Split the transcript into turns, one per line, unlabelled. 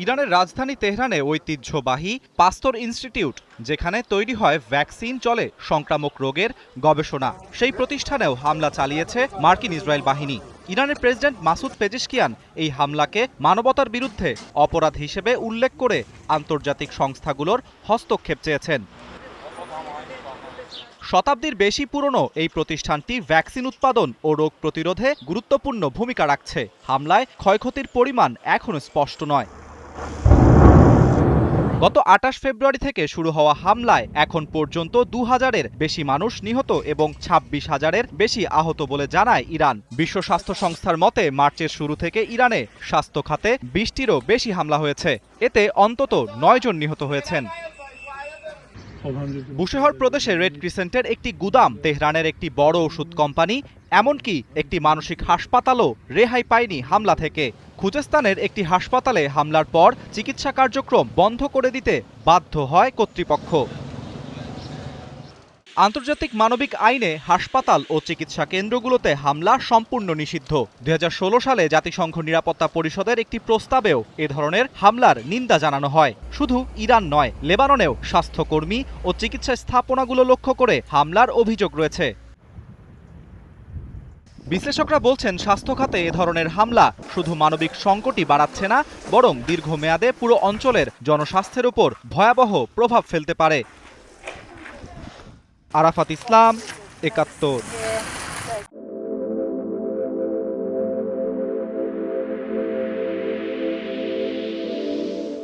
ইরানের রাজধানী তেহরানে ঐতিহ্যবাহী পাস্তর ইনস্টিটিউট, যেখানে তৈরি হয় ভ্যাকসিন, চলে সংক্রামক রোগের গবেষণা, সেই প্রতিষ্ঠানেও হামলা চালিয়েছে মার্কিন ইসরায়েল বাহিনী। ইরানের প্রেসিডেন্ট মাসুদ পেজেশকিয়ান এই হামলাকে মানবতার বিরুদ্ধে অপরাধ হিসেবে উল্লেখ করে আন্তর্জাতিক সংস্থাগুলোর হস্তক্ষেপ চেয়েছেন। শতাব্দীর বেশি পুরনো এই প্রতিষ্ঠানটি ভ্যাকসিন উৎপাদন ও রোগ প্রতিরোধে গুরুত্বপূর্ণ ভূমিকা রাখছে। হামলায় ক্ষয়ক্ষতির পরিমাণ এখনও স্পষ্ট নয়। গত ২৮ ফেব্রুয়ারি থেকে শুরু হওয়া হামলায় এখন পর্যন্ত ২,০০০-এর বেশি মানুষ নিহত এবং ২৬,০০০-এর বেশি আহত বলে জানায় ইরান। বিশ্ব স্বাস্থ্য সংস্থার মতে মার্চের শুরু থেকে ইরানে স্বাস্থ্য খাতে ২০টিরও বেশি হামলা হয়েছে। এতে অন্তত ৯ জন নিহত হয়েছেন। বুশেহর প্রদেশে রেড ক্রিসেন্টের একটি গুদাম, তেহরানের একটি বড় ওষুধ কোম্পানি, এমনকি একটি মানসিক হাসপাতালও রেহাই পায়নি হামলা থেকে। খুজেস্তানের একটি হাসপাতালে হামলার পর চিকিৎসা কার্যক্রম বন্ধ করে দিতে বাধ্য হয় কর্তৃপক্ষ। আন্তর্জাতিক মানবিক আইনে হাসপাতাল ও চিকিৎসা কেন্দ্রগুলোতে হামলা সম্পূর্ণ নিষিদ্ধ। ২০১৬ সালে জাতিসংঘ নিরাপত্তা পরিষদের একটি প্রস্তাবেও এ ধরনের হামলার নিন্দা জানানো হয়। শুধু ইরান নয়, লেবাননেও স্বাস্থ্যকর্মী ও চিকিৎসা স্থাপনাগুলো লক্ষ্য করে হামলার অভিযোগ রয়েছে। বিশ্লেষকরা বলছেন, স্বাস্থ্য খাতে এ ধরনের হামলা শুধু মানবিক সংকটই বাড়াচ্ছে না, বরং দীর্ঘমেয়াদে পুরো অঞ্চলের জনস্বাস্থ্যের উপর ভয়াবহ প্রভাব ফেলতে পারে। আরাফাত ইসলাম, ৭১।